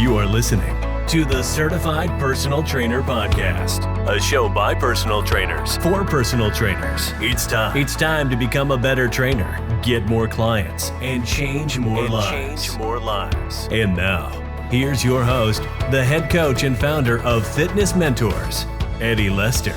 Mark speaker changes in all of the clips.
Speaker 1: You are listening to the Certified Personal Trainer Podcast, a show by personal trainers for personal trainers. It's time to become a better trainer, get more clients, and change more lives. And now, here's your host, the head coach and founder of Fitness Mentors, Eddie Lester.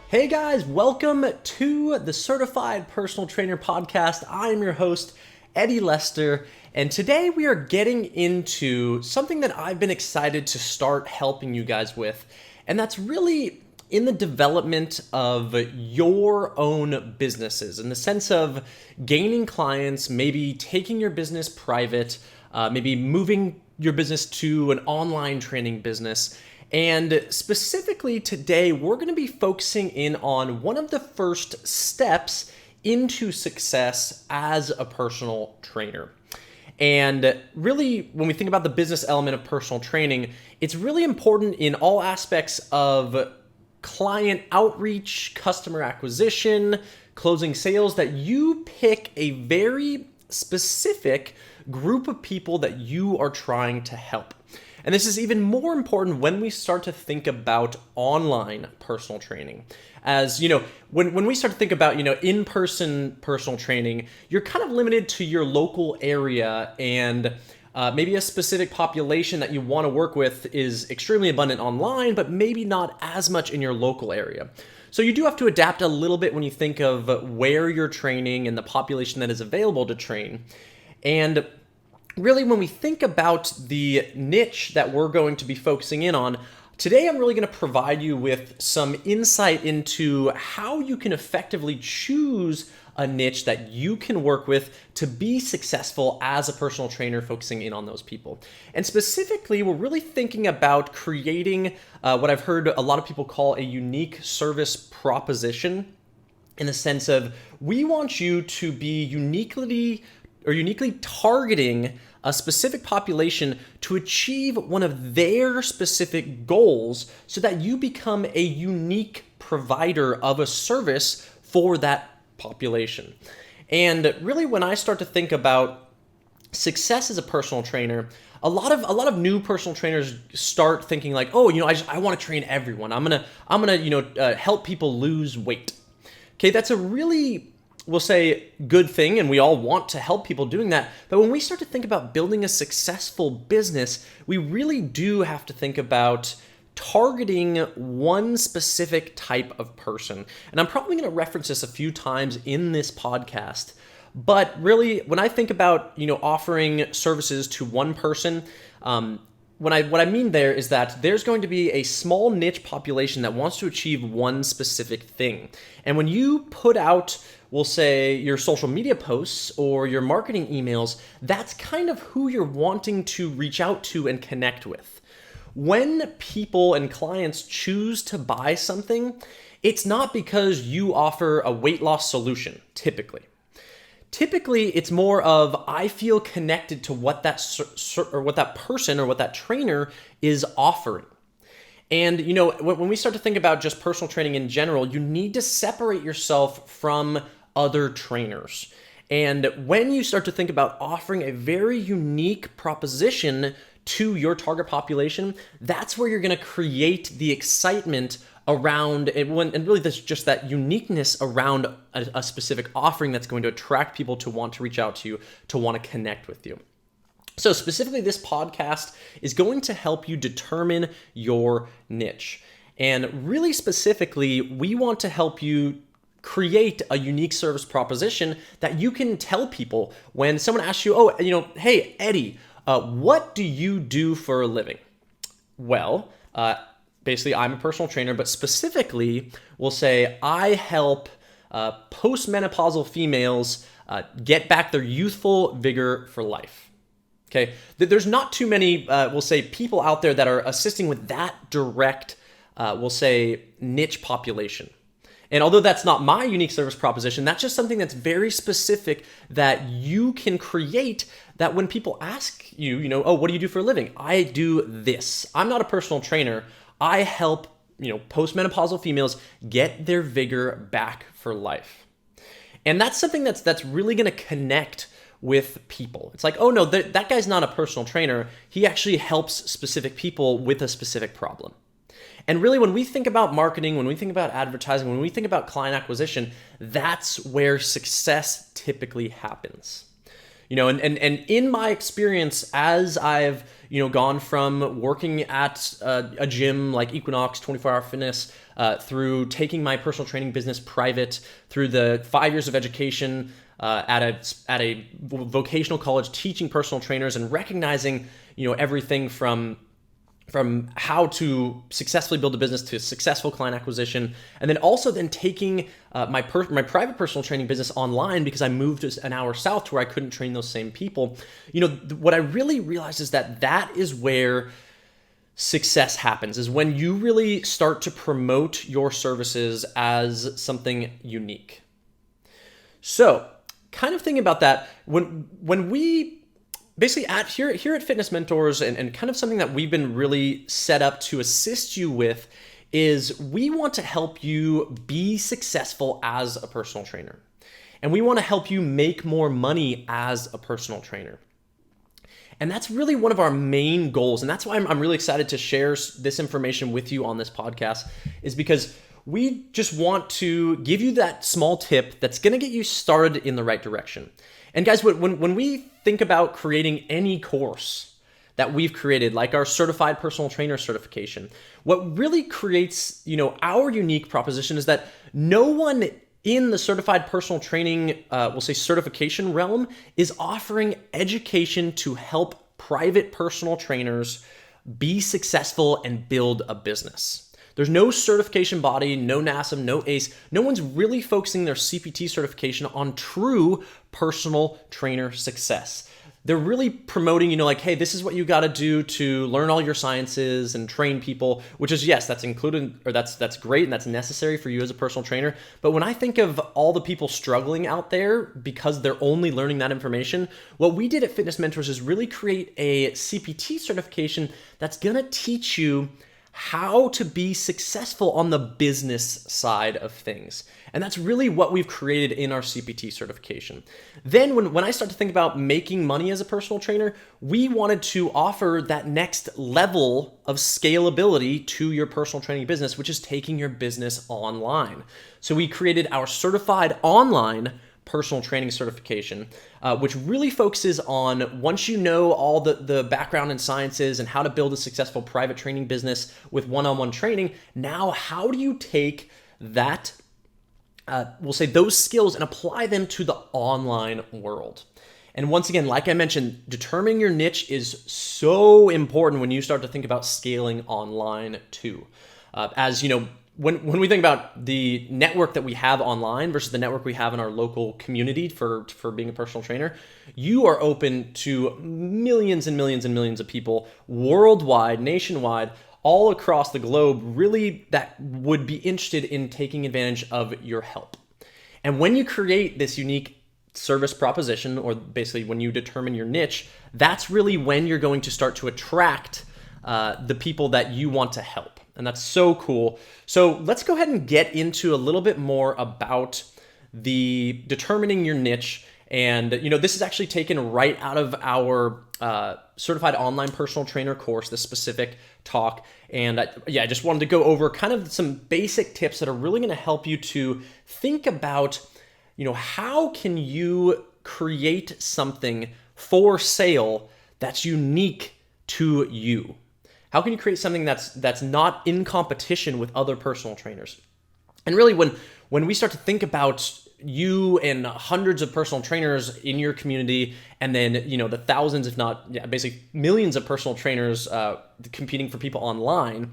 Speaker 2: Hey guys, welcome to the Certified Personal Trainer Podcast. I am your host, Eddie Lester, and today we are getting into something that I've been excited to start helping you guys with, and that's really in the development of your own businesses, in the sense of gaining clients, maybe taking your business private, maybe moving your business to an online training business. And specifically today, we're going to be focusing in on one of the first steps into success as a personal trainer. And really, when we think about the business element of personal training, it's really important in all aspects of client outreach, customer acquisition, closing sales, that you pick a very specific group of people that you are trying to help. And this is even more important when we start to think about online personal training. As you know, when we start to think about, in-person personal training, you're kind of limited to your local area, and maybe a specific population that you want to work with is extremely abundant online, but maybe not as much in your local area. So you do have to adapt a little bit when you think of where you're training and the population that is available to train. And really, when we think about the niche that we're going to be focusing in on, today I'm really going to provide you with some insight into how you can effectively choose a niche that you can work with to be successful as a personal trainer, focusing in on those people. And specifically, we're really thinking about creating what I've heard a lot of people call a unique service proposition, in the sense of we want you to be uniquely targeting a specific population to achieve one of their specific goals, so that you become a unique provider of a service for that population. And really, when I start to think about success as a personal trainer, a lot of new personal trainers start thinking like, I want to train everyone. I'm gonna help people lose weight. Okay, that's a really, we'll say, good thing, and we all want to help people doing that. But when we start to think about building a successful business, we really do have to think about targeting one specific type of person. And I'm probably going to reference this a few times in this podcast. But really, when I think about offering services to one person, what I mean there is that there's going to be a small niche population that wants to achieve one specific thing. And when you put out, we'll say, your social media posts or your marketing emails, that's kind of who you're wanting to reach out to and connect with. When people and clients choose to buy something, it's not because you offer a weight loss solution, typically. Typically, it's more of, I feel connected to what that person or what that trainer is offering. And when we start to think about just personal training in general, you need to separate yourself from other trainers. And when you start to think about offering a very unique proposition to your target population, that's where you're going to create the excitement around it, and really there's just that uniqueness around a specific offering that's going to attract people to want to reach out to you, to want to connect with you. So specifically, this podcast is going to help you determine your niche. And really specifically, we want to help you create a unique service proposition that you can tell people when someone asks you, hey, Eddie, what do you do for a living? Well, basically, I'm a personal trainer, but specifically, we'll say I help postmenopausal females get back their youthful vigor for life. Okay, there's not too many, we'll say, people out there that are assisting with that direct, we'll say, niche population. And although that's not my unique service proposition, that's just something that's very specific that you can create, that when people ask you, what do you do for a living? I do this. I'm not a personal trainer. I help, postmenopausal females get their vigor back for life. And that's something that's really going to connect with people. It's like, oh no, that guy's not a personal trainer. He actually helps specific people with a specific problem. And really, when we think about marketing, when we think about advertising, when we think about client acquisition, that's where success typically happens. And in my experience, as I've gone from working at a gym like Equinox 24-hour fitness, through taking my personal training business private, through the 5 years of education at a vocational college teaching personal trainers, and recognizing everything from how to successfully build a business to successful client acquisition, and then also taking my private personal training business online, because I moved an hour south to where I couldn't train those same people. What I really realized is that is where success happens, is when you really start to promote your services as something unique. So kind of thinking about that, when we basically here at Fitness Mentors, and kind of something that we've been really set up to assist you with, is we want to help you be successful as a personal trainer. And we want to help you make more money as a personal trainer. And that's really one of our main goals. And that's why I'm really excited to share this information with you on this podcast, is because we just want to give you that small tip that's going to get you started in the right direction. And guys, when we think about creating any course that we've created, like our certified personal trainer certification, what really creates, our unique proposition is that no one in the certified personal training, we'll say certification realm, is offering education to help private personal trainers be successful and build a business. There's no certification body, no NASM, no ACE. No one's really focusing their CPT certification on true personal trainer success. They're really promoting, hey, this is what you got to do to learn all your sciences and train people, which is, yes, that's included, or that's great, and that's necessary for you as a personal trainer. But when I think of all the people struggling out there because they're only learning that information, what we did at Fitness Mentors is really create a CPT certification that's going to teach you how to be successful on the business side of things. And that's really what we've created in our CPT certification. Then when I start to think about making money as a personal trainer, we wanted to offer that next level of scalability to your personal training business, which is taking your business online. So we created our certified online personal training certification, which really focuses on, once you know all the background in sciences and how to build a successful private training business with one-on-one training, now how do you take that, we'll say those skills, and apply them to the online world? And once again, like I mentioned, determining your niche is so important when you start to think about scaling online too. As you know, when we think about the network that we have online versus the network we have in our local community for being a personal trainer, you are open to millions and millions and millions of people worldwide, nationwide, all across the globe, really, that would be interested in taking advantage of your help. And when you create this unique service proposition, or basically when you determine your niche, that's really when you're going to start to attract the people that you want to help. And that's so cool. So let's go ahead and get into a little bit more about the determining your niche. And, this is actually taken right out of our certified online personal trainer course, this specific talk. And I just wanted to go over kind of some basic tips that are really going to help you to think about, how can you create something for sale that's unique to you? How can you create something that's not in competition with other personal trainers? And really, when we start to think about you and hundreds of personal trainers in your community, and then the thousands, if not basically millions of personal trainers competing for people online,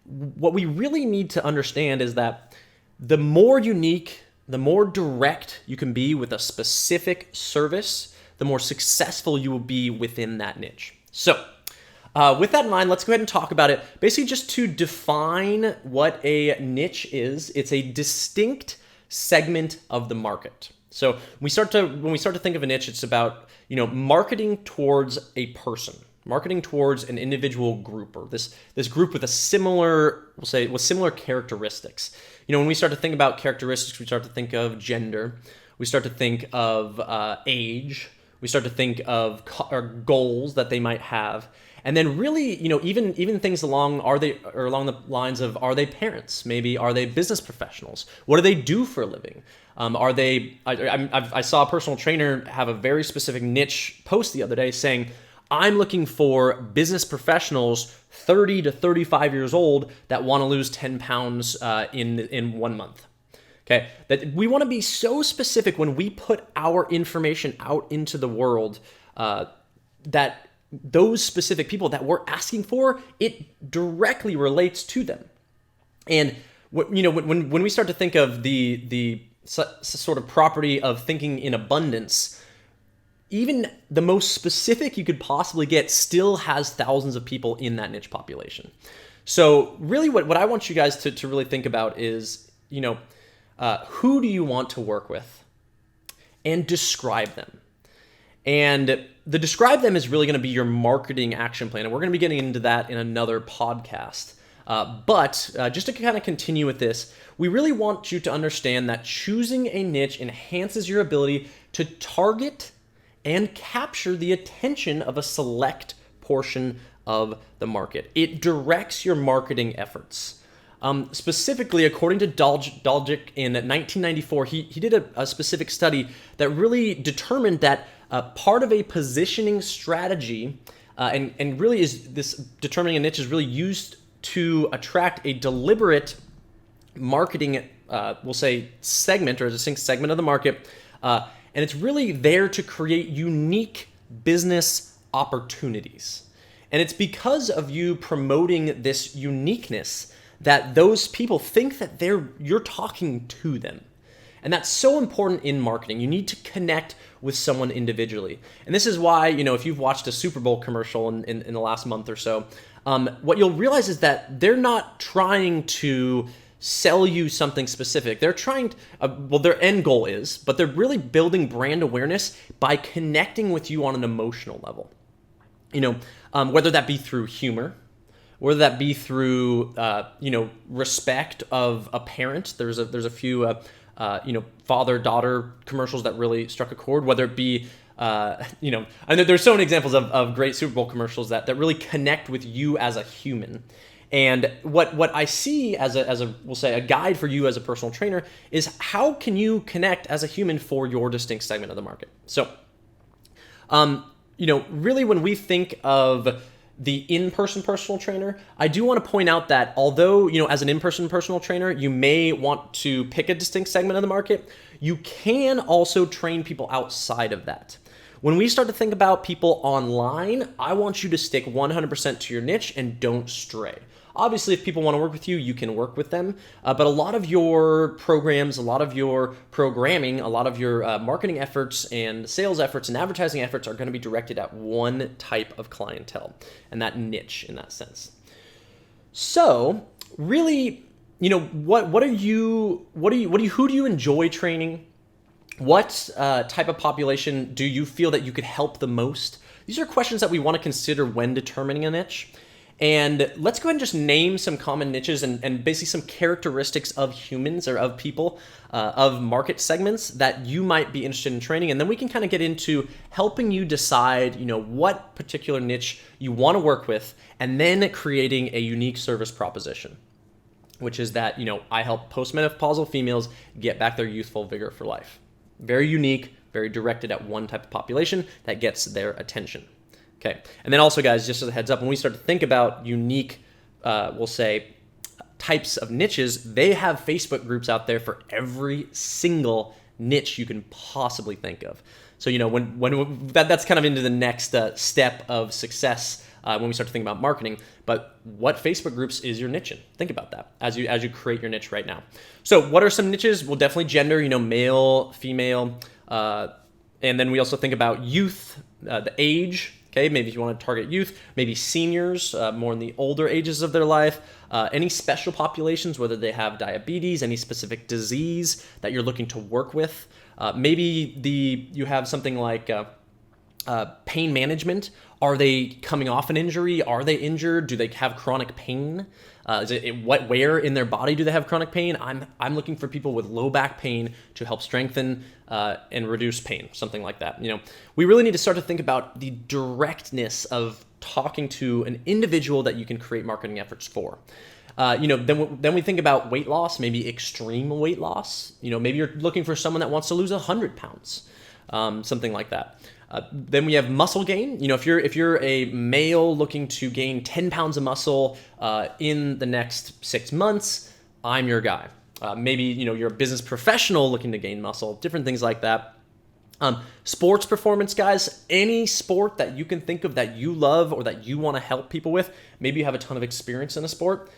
Speaker 2: what we really need to understand is that the more unique, the more direct you can be with a specific service, the more successful you will be within that niche. So with that in mind, let's go ahead and talk about it. Basically, just to define what a niche is, it's a distinct segment of the market. So when we start to think of a niche, it's about marketing towards a person, marketing towards an individual group, or this group with with similar characteristics. When we start to think about characteristics, we start to think of gender, we start to think of age. We start to think of or goals that they might have. And then really, even things along the lines of, are they parents? Maybe are they business professionals? What do they do for a living? Are they? I saw a personal trainer have a very specific niche post the other day saying, I'm looking for business professionals 30 to 35 years old that want to lose 10 pounds in 1 month. Okay, that we want to be so specific when we put our information out into the world that those specific people that we're asking for, it directly relates to them. And when we start to think of the sort of property of thinking in abundance, even the most specific you could possibly get still has thousands of people in that niche population. So really what I want you guys to really think about is, who do you want to work with, and describe them. And the describe them is really going to be your marketing action plan. And we're going to be getting into that in another podcast. But just to kind of continue with this, we really want you to understand that choosing a niche enhances your ability to target and capture the attention of a select portion of the market. It directs your marketing efforts. Specifically, according to Daljic in 1994, he did a specific study that really determined that part of a positioning strategy, and really is this determining a niche is really used to attract a deliberate marketing, we'll say, segment or a distinct segment of the market. And it's really there to create unique business opportunities. And it's because of you promoting this uniqueness that those people think that you're talking to them. And that's so important in marketing. You need to connect with someone individually. And this is why, if you've watched a Super Bowl commercial in the last month or so, what you'll realize is that they're not trying to sell you something specific. They're trying to, their end goal is, but they're really building brand awareness by connecting with you on an emotional level. Whether that be through humor, whether that be through, respect of a parent. There's a few, father-daughter commercials that really struck a chord, whether it be, and there's so many examples of great Super Bowl commercials that really connect with you as a human. And what I see as a we'll say a guide for you as a personal trainer is how can you connect as a human for your distinct segment of the market. So, really when we think of the in-person personal trainer, I do want to point out that although, as an in-person personal trainer, you may want to pick a distinct segment of the market, you can also train people outside of that. When we start to think about people online, I want you to stick 100% to your niche and don't stray. Obviously, if people want to work with you, you can work with them. But a lot of your programs, a lot of your programming, a lot of your marketing efforts and sales efforts and advertising efforts are going to be directed at one type of clientele and that niche in that sense. So really, who do you enjoy training? What type of population do you feel that you could help the most? These are questions that we want to consider when determining a niche. And let's go ahead and just name some common niches and basically some characteristics of humans or of people, of market segments that you might be interested in training. And then we can kind of get into helping you decide, what particular niche you want to work with, and then creating a unique service proposition, which is that, I help postmenopausal females get back their youthful vigor for life. Very unique, very directed at one type of population that gets their attention. Okay, and then also, guys, just as a heads up, when we start to think about unique, we'll say, types of niches, they have Facebook groups out there for every single niche you can possibly think of. So, when that's kind of into the next step of success when we start to think about marketing. But what Facebook groups is your niche in? Think about that as you create your niche right now. So, what are some niches? Well, definitely gender, male, female, and then we also think about youth, the age. Okay, maybe if you want to target youth, maybe seniors, more in the older ages of their life, any special populations, whether they have diabetes, any specific disease that you're looking to work with. Maybe you have something like pain management. Are they coming off an injury? Are they injured? Do they have chronic pain? Where in their body do they have chronic pain? I'm looking for people with low back pain to help strengthen and reduce pain, something like that. We really need to start to think about the directness of talking to an individual that you can create marketing efforts for. Then we think about weight loss, maybe extreme weight loss. Maybe you're looking for someone that wants to lose 100 pounds, something like that. Then we have muscle gain. If you're a male looking to gain 10 pounds of muscle in the next 6 months, I'm your guy. Maybe you're a business professional looking to gain muscle, different things like that. Sports performance, guys, any sport that you can think of that you love or that you want to help people with. Maybe you have a ton of experience in a sport.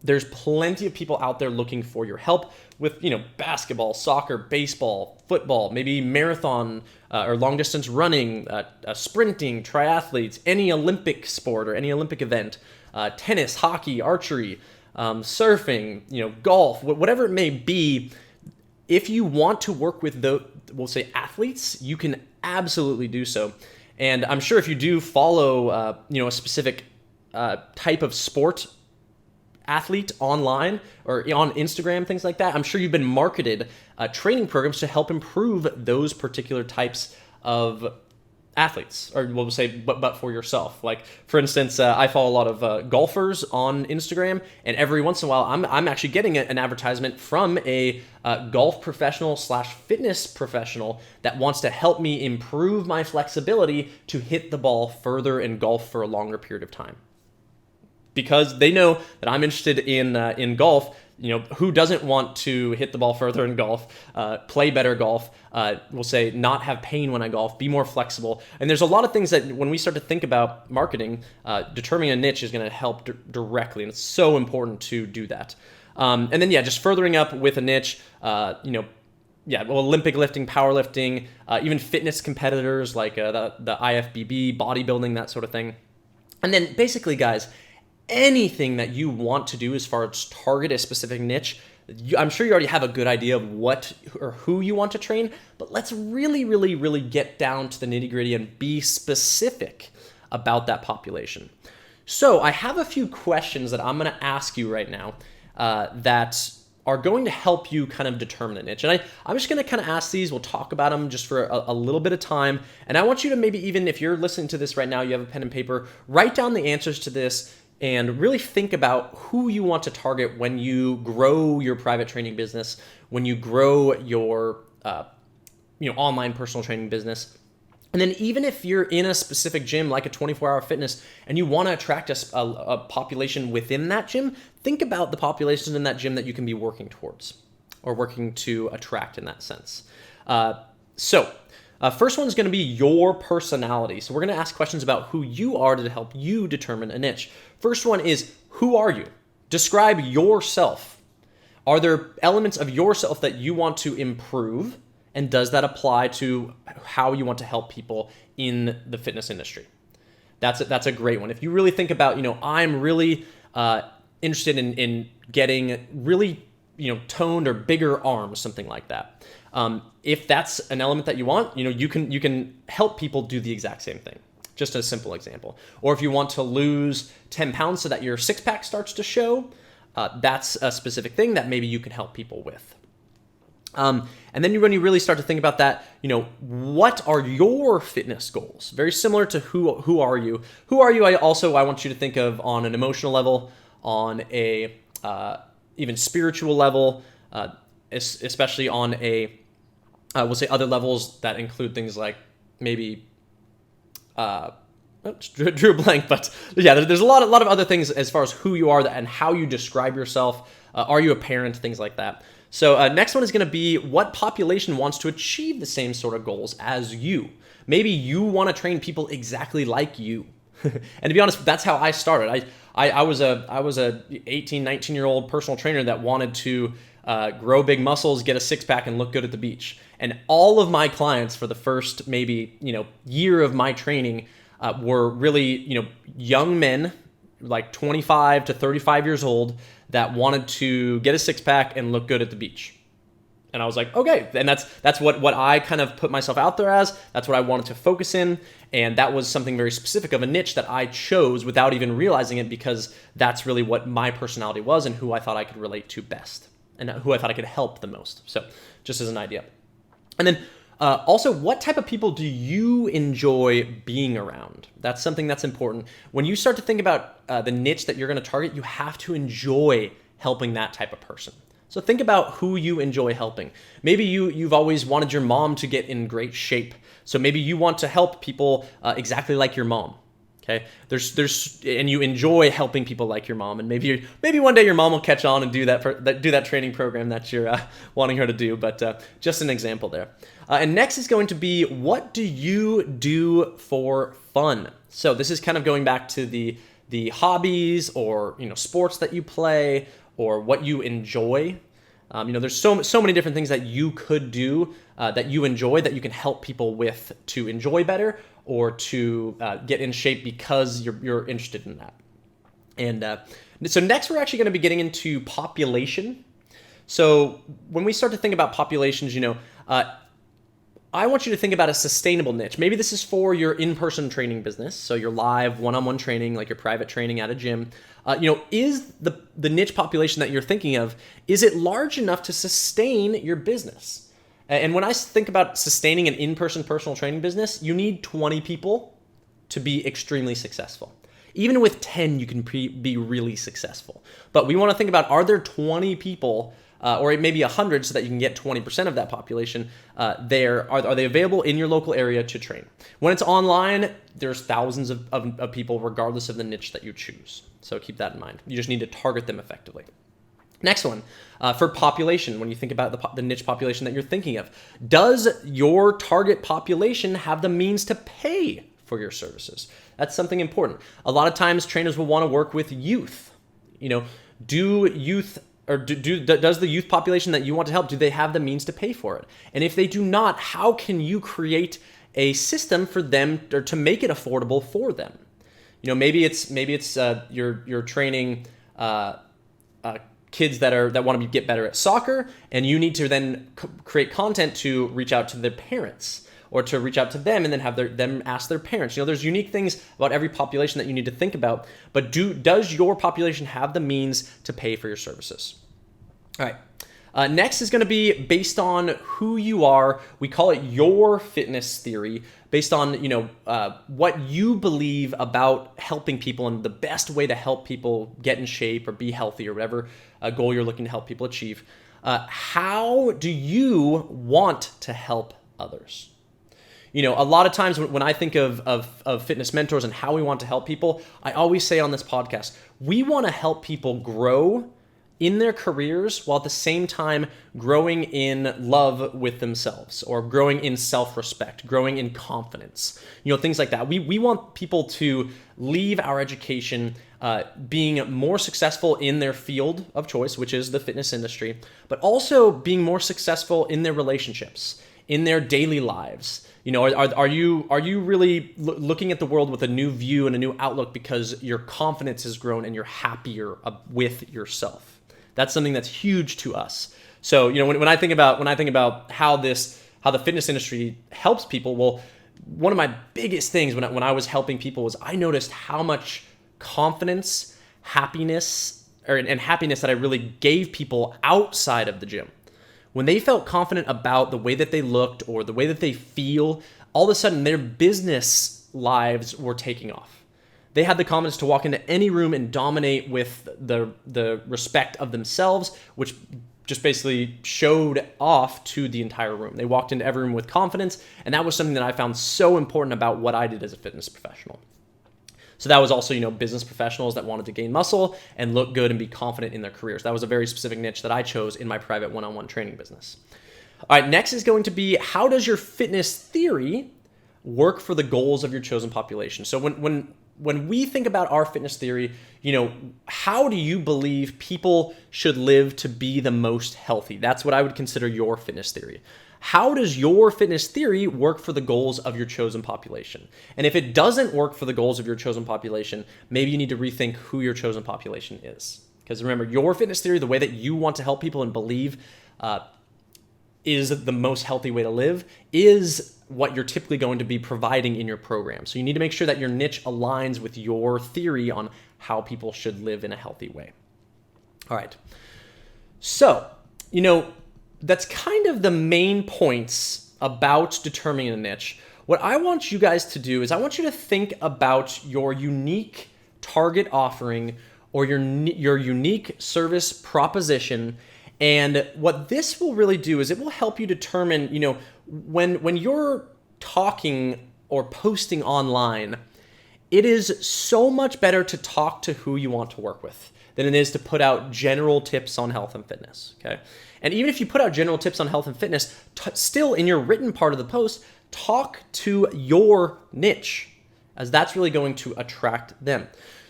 Speaker 2: There's plenty of people out there looking for your help with, basketball, soccer, baseball, football, maybe marathon or long distance running, sprinting, triathletes, any Olympic sport or any Olympic event, tennis, hockey, archery, surfing, golf, whatever it may be. If you want to work with we'll say athletes, you can absolutely do so. And I'm sure if you do follow, a specific type of sport athlete online or on Instagram, things like that, I'm sure you've been marketed training programs to help improve those particular types of athletes, or we'll say, but for yourself. Like, for instance, I follow a lot of golfers on Instagram, and every once in a while, I'm actually getting an advertisement from a golf professional / fitness professional that wants to help me improve my flexibility to hit the ball further in golf for a longer period of time. Because they know that I'm interested in golf. Who doesn't want to hit the ball further in golf, play better golf, we'll say not have pain when I golf, be more flexible. And there's a lot of things that when we start to think about marketing, determining a niche is going to help directly. And it's so important to do that. And then, just furthering up with a niche, Olympic lifting, powerlifting, even fitness competitors like the IFBB, bodybuilding, that sort of thing. And then basically, guys, anything that you want to do as far as target a specific niche, I'm sure you already have a good idea of what or who you want to train, but let's really, really, really get down to the nitty-gritty and be specific about that population. So I have a few questions that I'm going to ask you right now that are going to help you kind of determine a niche. And I'm just going to kind of ask these. We'll talk about them just for a little bit of time. And I want you to maybe, even if you're listening to this right now, you have a pen and paper, write down the answers to this and really think about who you want to target when you grow your private training business, when you grow your online personal training business. And then even if you're in a specific gym like a 24-hour fitness and you want to attract a population within that gym, think about the populations in that gym that you can be working towards or working to attract in that sense. First one is going to be your personality. So we're going to ask questions about who you are to help you determine a niche. First one is, who are you? Describe yourself. Are there elements of yourself that you want to improve? And does that apply to how you want to help people in the fitness industry? That's a great one. If you really think about, I'm really interested in getting really, toned or bigger arms, something like that. If that's an element that you want, you can help people do the exact same thing. Just a simple example. Or if you want to lose 10 pounds so that your six-pack starts to show, that's a specific thing that maybe you can help people with. And then when you really start to think about that, what are your fitness goals? Very similar to who are you? Who are you? I want you to think of on an emotional level, on a even spiritual level, especially on a we'll say other levels that include things like maybe drew a blank, but yeah, there's a lot of other things as far as who you are and how you describe yourself. Are you a parent? Things like that. So next one is going to be, what population wants to achieve the same sort of goals as you? Maybe you want to train people exactly like you. And to be honest, that's how I started. I was a 18, 19-year-old personal trainer that wanted to grow big muscles, get a six-pack, and look good at the beach. And all of my clients for the first maybe year of my training were really young men, like 25 to 35 years old, that wanted to get a six-pack and look good at the beach. And I was like, okay, and that's what I kind of put myself out there as. That's what I wanted to focus in, and that was something very specific of a niche that I chose without even realizing it, because that's really what my personality was and who I thought I could relate to best and who I thought I could help the most. So just as an idea. And then also, what type of people do you enjoy being around? That's something that's important. When you start to think about the niche that you're going to target, you have to enjoy helping that type of person. So think about who you enjoy helping. Maybe you've always wanted your mom to get in great shape. So maybe you want to help people exactly like your mom. Okay, and you enjoy helping people like your mom, and maybe one day your mom will catch on and do that training program that you're wanting her to do. But just an example there. And next is going to be, what do you do for fun? So this is kind of going back to the hobbies or sports that you play or what you enjoy. There's so many different things that you could do that you enjoy that you can help people with to enjoy better or to get in shape because you're interested in that. And so next we're actually going to be getting into population. So when we start to think about populations, I want you to think about a sustainable niche. Maybe this is for your in-person training business, so your live one-on-one training, like your private training at a gym. Is the niche population that you're thinking of, is it large enough to sustain your business? And when I think about sustaining an in-person personal training business, you need 20 people to be extremely successful. Even with 10, you can be really successful. But we want to think about, are there 20 people or maybe 100 so that you can get 20% of that population there? Are they available in your local area to train? When it's online, there's thousands of people regardless of the niche that you choose. So keep that in mind. You just need to target them effectively. Next one, for population, when you think about the niche population that you're thinking of, does your target population have the means to pay for your services? That's something important. A lot of times trainers will want to work with youth. Does the youth population that you want to help, do they have the means to pay for it? And if they do not, how can you create a system for them, or to make it affordable for them? Maybe it's you're training kids that want to get better at soccer, and you need to then create content to reach out to their parents, or to reach out to them and then have them ask their parents. There's unique things about every population that you need to think about, but does your population have the means to pay for your services? All right. Next is going to be based on who you are. We call it your fitness theory, based on what you believe about helping people and the best way to help people get in shape or be healthy or whatever goal you're looking to help people achieve. How do you want to help others? A lot of times when I think of fitness mentors and how we want to help people, I always say on this podcast, we want to help people grow in their careers while at the same time growing in love with themselves, or growing in self-respect, growing in confidence, things like that. We want people to leave our education being more successful in their field of choice, which is the fitness industry, but also being more successful in their relationships, in their daily lives. Are you really looking at the world with a new view and a new outlook because your confidence has grown and you're happier with yourself? That's something that's huge to us. So when I think about how the fitness industry helps people, well, one of my biggest things when I was helping people was I noticed how much confidence, happiness, and happiness that I really gave people outside of the gym. When they felt confident about the way that they looked or the way that they feel, all of a sudden their business lives were taking off. They had the confidence to walk into any room and dominate with the respect of themselves, which just basically showed off to the entire room. They walked into every room with confidence, and that was something that I found so important about what I did as a fitness professional. So that was also, business professionals that wanted to gain muscle and look good and be confident in their careers. That was a very specific niche that I chose in my private one-on-one training business. All right, next is going to be, how does your fitness theory work for the goals of your chosen population? So when we think about our fitness theory, how do you believe people should live to be the most healthy? That's what I would consider your fitness theory. How does your fitness theory work for the goals of your chosen population? And if it doesn't work for the goals of your chosen population, maybe you need to rethink who your chosen population is. Because remember, your fitness theory, the way that you want to help people and believe is the most healthy way to live is what you're typically going to be providing in your program. So you need to make sure that your niche aligns with your theory on how people should live in a healthy way. All right. So, that's kind of the main points about determining a niche. What I want you guys to do is I want you to think about your unique target offering or your unique service proposition. And what this will really do is it will help you determine, when you're talking or posting online, it is so much better to talk to who you want to work with than it is to put out general tips on health and fitness, okay? And even if you put out general tips on health and fitness, still in your written part of the post, talk to your niche, as that's really going to attract them.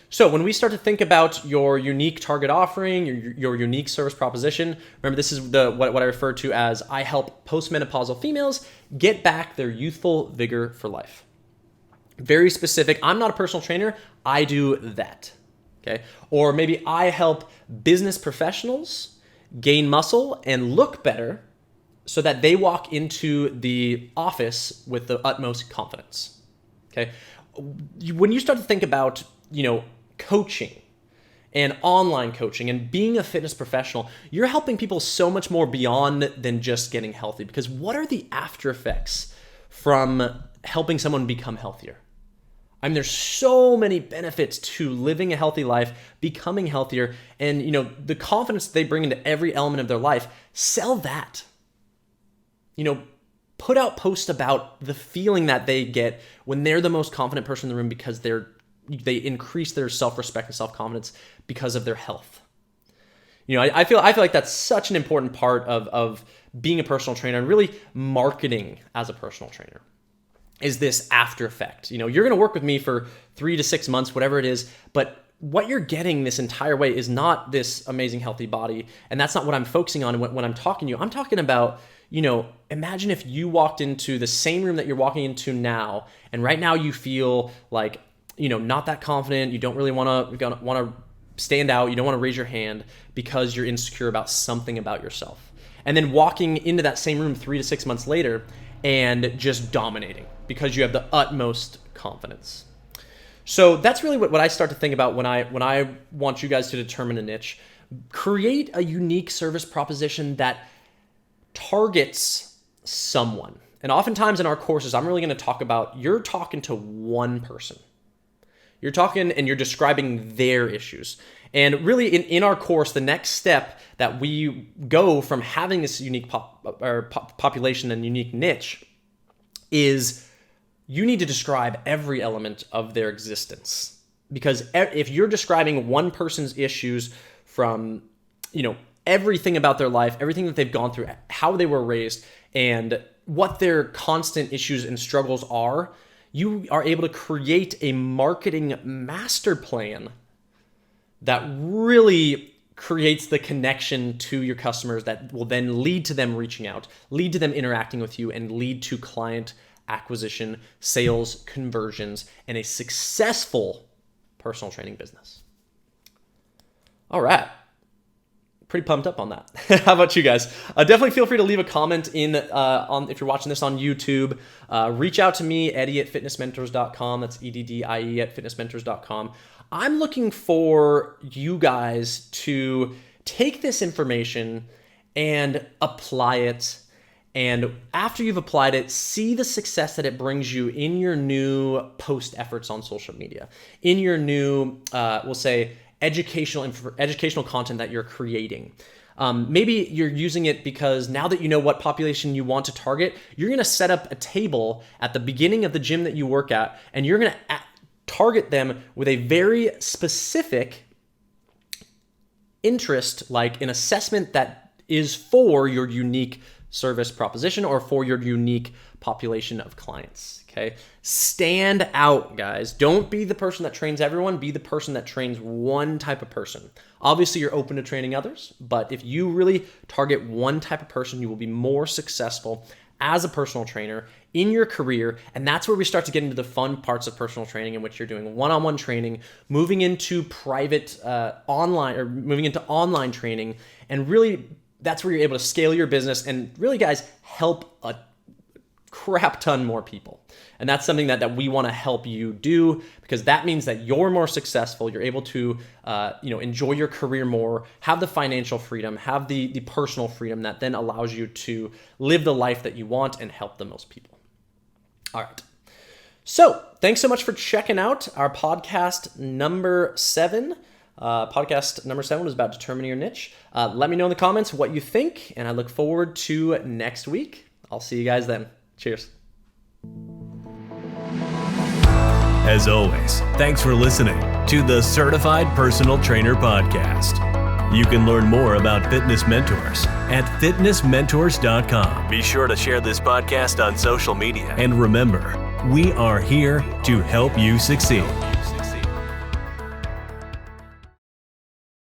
Speaker 2: So when we start to think about your unique target offering, your unique service proposition, remember this is what I refer to as I help postmenopausal females get back their youthful vigor for life. Very specific. I'm not a personal trainer. I do that. Okay. Or maybe I help business professionals gain muscle and look better so that they walk into the office with the utmost confidence. Okay. When you start to think about, coaching and online coaching and being a fitness professional, you're helping people so much more beyond than just getting healthy. Because what are the after effects from helping someone become healthier? I mean, there's so many benefits to living a healthy life, becoming healthier, and the confidence they bring into every element of their life. Sell that. Put out posts about the feeling that they get when they're the most confident person in the room because they increase their self-respect and self-confidence because of their health. I feel like that's such an important part of being a personal trainer and really marketing as a personal trainer. Is this after effect. You're going to work with me for 3 to 6 months, whatever it is, but what you're getting this entire way is not this amazing healthy body, and that's not what I'm focusing on when I'm talking to you. I'm talking about, imagine if you walked into the same room that you're walking into now, and right now you feel like, not that confident, you don't really want to stand out, you don't want to raise your hand because you're insecure about something about yourself. And then walking into that same room 3 to 6 months later and just dominating because you have the utmost confidence. So that's really what I start to think about when I want you guys to determine a niche. Create a unique service proposition that targets someone. And oftentimes in our courses, I'm really going to talk about you're talking to one person. You're talking and you're describing their issues. And really in our course, the next step that we go from having this unique population and unique niche is you need to describe every element of their existence. Because if you're describing one person's issues from, everything about their life, everything that they've gone through, how they were raised, and what their constant issues and struggles are, you are able to create a marketing master plan that really creates the connection to your customers that will then lead to them reaching out, lead to them interacting with you, and lead to client acquisition, sales, conversions, and a successful personal training business. All right. Pretty pumped up on that. How about you guys? Definitely feel free to leave a comment on if you're watching this on YouTube. Reach out to me, Eddie at fitnessmentors.com. That's EDDIE at fitnessmentors.com. I'm looking for you guys to take this information and apply it. And after you've applied it, see the success that it brings you in your new post efforts on social media, in your new, we'll say, educational content that you're creating. Maybe you're using it because now that you know what population you want to target, you're going to set up a table at the beginning of the gym that you work at, and you're going to target them with a very specific interest, like an assessment that is for your unique service proposition or for your unique population of clients. Okay. Stand out, guys. Don't be the person that trains everyone. Be the person that trains one type of person. Obviously, you're open to training others, but if you really target one type of person, you will be more successful as a personal trainer in your career. And that's where we start to get into the fun parts of personal training, in which you're doing one-on-one training, moving into private moving into online training, and really that's where you're able to scale your business and really, guys, help a crap ton more people. And that's something that we want to help you do, because that means that you're more successful. You're able to, enjoy your career more, have the financial freedom, have the personal freedom that then allows you to live the life that you want and help the most people. All right. So thanks so much for checking out our podcast number 7. Podcast number 7 was about determining your niche. Let me know in the comments what you think, and I look forward to next week. I'll see you guys then. Cheers.
Speaker 1: As always, thanks for listening to the Certified Personal Trainer Podcast. You can learn more about fitness mentors at fitnessmentors.com. Be sure to share this podcast on social media. And remember, we are here to help you succeed.